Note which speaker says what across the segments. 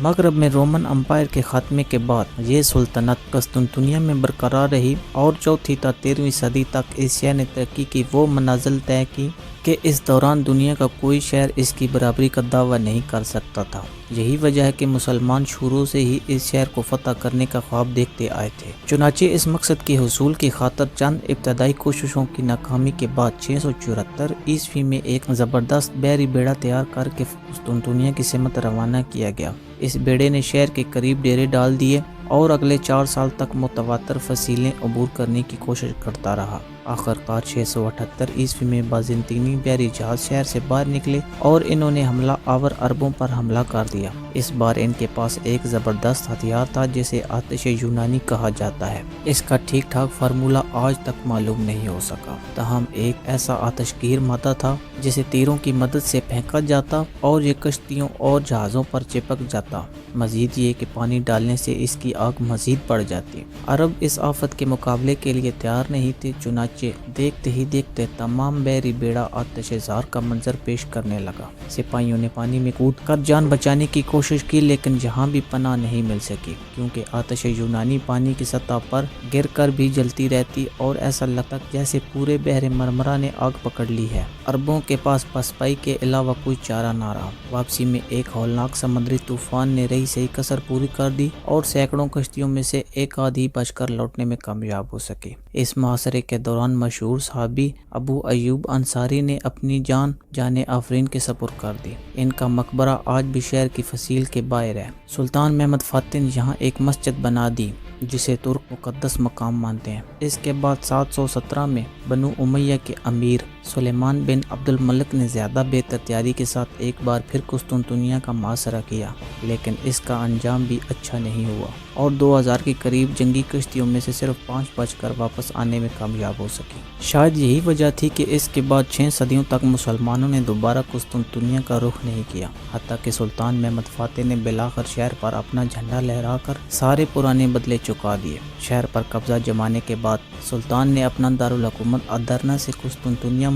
Speaker 1: مغرب میں Roman umpire کے خاتمے کے بعد یہ سلطنت قسطنطنیہ میں برقرار رہی اور چوتھی تا 13ویں صدی تک ایشیا نے ترقی کی وہ منازل طے کی کہ اس دوران دنیا کا کوئی شہر اس کی برابری کا دعویٰ نہیں کر سکتا تھا۔ یہی وجہ ہے کہ مسلمان شروع سے ہی اس شہر کو فتح کرنے کا خواب دیکھتے آئے تھے۔ چنانچہ اس مقصد کے حصول کی خاطر چند ابتدائی کوششوں کی ناکامی کے بعد 674 عیسوی میں ایک زبردست بحری بیڑا تیار کر کے قسطنطنیہ کی سمت روانہ کیا گیا۔ اس بیڑے نے شہر کے قریب ڈیرے ڈال دیے اور اگلے 4 سال تک متواتر فصیلیں عبور کرنے کی کوشش کرتا رہا۔ آخرکار 678 عیسوی میں بازنطینی بحری جہاز شہر سے باہر نکلے اور انہوں نے حملہ آور عربوں پر حملہ کر دیا۔ اس بار ان کے پاس ایک زبردست ہتھیار تھا جسے آتش یونانی کہا جاتا ہے۔ اس کا ٹھیک ٹھاک فارمولہ آج تک معلوم نہیں ہو سکا، تاہم ایک ایسا آتش گیر مادہ تھا جسے تیروں کی مدد سے پھینکا جاتا اور یہ کشتیوں اور جہازوں پر چپک جاتا۔ مزید یہ کہ پانی ڈالنے سے اس کی آگ مزید بڑھ جاتی۔ عرب اس آفت کے مقابلے کے لیے تیار نہیں تھے، چنانچہ دیکھتے ہی دیکھتے تمام بحری بیڑا آتش زار کا منظر پیش کرنے لگا۔ سپاہیوں نے پانی میں کود کر جان بچانے کی کوشش کی لیکن جہاں بھی پناہ نہیں مل سکی، کیونکہ آتش یونانی پانی کی سطح پر گر کر بھی جلتی رہتی اور ایسا لگتا جیسے پورے بحر مرمرا نے آگ پکڑ لی ہے۔ عربوں کے پاس پسپائی کے علاوہ کوئی چارہ نہ رہا۔ واپسی میں ایک ہولناک سمندری طوفان نے رہی سہی کسر پوری کر دی اور سینکڑوں کشتیوں میں سے ایک آدھی بچ کر لوٹنے میں کامیاب ہو سکی۔ اس محاصرے کے دوران مشہور صحابی ابو ایوب انصاری نے اپنی جان آفرین کے سپرد کر دی۔ ان کا مقبرہ آج بھی شہر کی فصیل کے باہر ہے۔ سلطان محمد فاتح نے یہاں ایک مسجد بنا دی جسے ترک مقدس مقام مانتے ہیں۔ اس کے بعد 717 میں بنو امیہ کے امیر سلیمان بن عبد الملک نے زیادہ بہتر تیاری کے ساتھ ایک بار پھر قسطنطنیہ کا محاصرہ کیا، لیکن اس کا انجام بھی اچھا نہیں ہوا اور 2000 کے قریب جنگی کشتیوں میں سے صرف 5 بچ کر واپس آنے میں کامیاب ہو سکی۔ شاید یہی وجہ تھی کہ اس کے بعد 6 صدیوں تک مسلمانوں نے دوبارہ قسطنطنیہ کا رخ نہیں کیا، حتیٰ کہ سلطان محمد فاتح نے بالآخر شہر پر اپنا جھنڈا لہرا کر سارے پرانے بدلے چکا دیے۔ شہر پر قبضہ جمانے کے بعد سلطان نے اپنا دارالحکومت ادرنہ سے قسطنطنیہ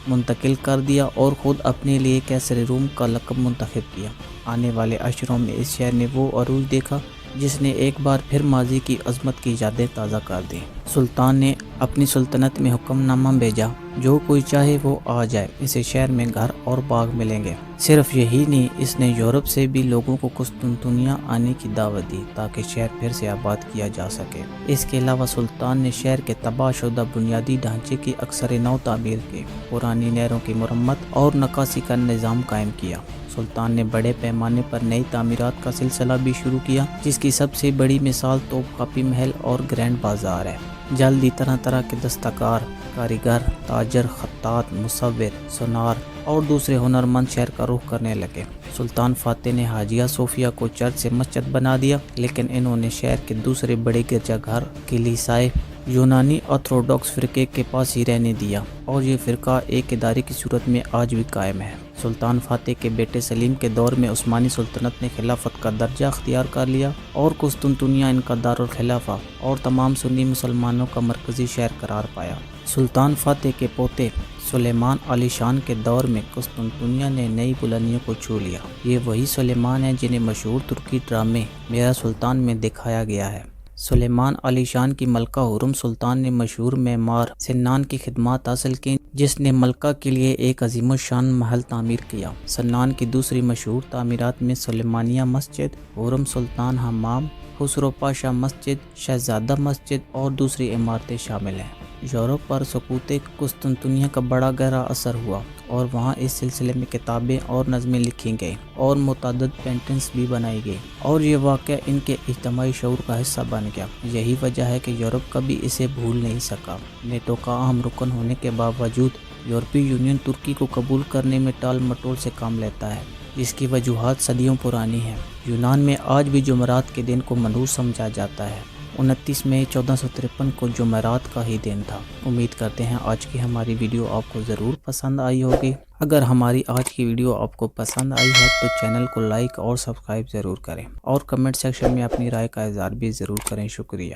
Speaker 1: منتقل کر دیا اور خود اپنے لیے کیسر روم کا لقب منتخب کیا۔ آنے والے عشروں میں اس شہر نے وہ عروج دیکھا جس نے ایک بار پھر ماضی کی عظمت کی یادیں تازہ کر دیں۔ سلطان نے اپنی سلطنت میں حکم نامہ بھیجا، جو کوئی چاہے وہ آ جائے، اسے شہر میں گھر اور باغ ملیں گے۔ صرف یہی نہیں، اس نے یورپ سے بھی لوگوں کو قسطنطنیہ آنے کی دعوت دی تاکہ شہر پھر سے آباد کیا جا سکے۔ اس کے علاوہ سلطان نے شہر کے تباہ شدہ بنیادی ڈھانچے کی اکثر نو تعمیر کی، پرانی نہروں کی مرمت اور نکاسی کا نظام قائم کیا۔ سلطان نے بڑے پیمانے پر نئی تعمیرات کا سلسلہ بھی شروع کیا، جس کی سب سے بڑی مثال توپ خاپی محل اور گرینڈ بازار ہے۔ جلد ہی طرح طرح کے دستکار، کاریگر، تاجر، خطاط، مصور، سونار اور دوسرے ہنرمند شہر کا رخ کرنے لگے۔ سلطان فاتح نے حاجیہ صوفیہ کو چرچ سے مسجد بنا دیا، لیکن انہوں نے شہر کے دوسرے بڑے گرجا گھر کلیسائے یونانی آرتھوڈاکس فرقے کے پاس ہی رہنے دیا اور یہ فرقہ ایک ادارے کی صورت میں آج بھی قائم ہے۔ سلطان فاتح کے بیٹے سلیم کے دور میں عثمانی سلطنت نے خلافت کا درجہ اختیار کر لیا اور قسطنطنیہ ان کا دارالخلافہ اور تمام سنی مسلمانوں کا مرکزی شہر قرار پایا۔ سلطان فاتح کے پوتے سلیمان علی شان کے دور میں قسطنطنیہ نے نئی بلندیوں کو چھو لیا۔ یہ وہی سلیمان ہیں جنہیں مشہور ترکی ڈرامے میرا سلطان میں دکھایا گیا ہے۔ سلیمان علی شان کی ملکہ حرم سلطان نے مشہور معمار سنان کی خدمات حاصل کی، جس نے ملکہ کے لیے ایک عظیم الشان محل تعمیر کیا۔ سنان کی دوسری مشہور تعمیرات میں سلیمانیہ مسجد، حرم سلطان حمام، خسرو پاشا مسجد، شہزادہ مسجد اور دوسری عمارتیں شامل ہیں۔ یورپ پر سقوط قسطنطنیہ کا بڑا گہرا اثر ہوا اور وہاں اس سلسلے میں کتابیں اور نظمیں لکھی گئیں اور متعدد پینٹنگز بھی بنائی گئی اور یہ واقعہ ان کے اجتماعی شعور کا حصہ بن گیا۔ یہی وجہ ہے کہ یورپ کبھی اسے بھول نہیں سکا۔ نیٹو کا اہم رکن ہونے کے باوجود یورپی یونین ترکی کو قبول کرنے میں ٹال مٹول سے کام لیتا ہے، جس کی وجوہات صدیوں پرانی ہیں۔ یونان میں آج بھی جمعرات کے دن کو منحوس سمجھا جاتا ہے۔ 29 مئی 1453 کو جمعرات کا ہی دن تھا۔ امید کرتے ہیں آج کی ہماری ویڈیو آپ کو ضرور پسند آئی ہوگی۔ اگر ہماری آج کی ویڈیو آپ کو پسند آئی ہے تو چینل کو لائک اور سبسکرائب ضرور کریں اور کمنٹ سیکشن میں اپنی رائے کا اظہار بھی ضرور کریں۔ شکریہ۔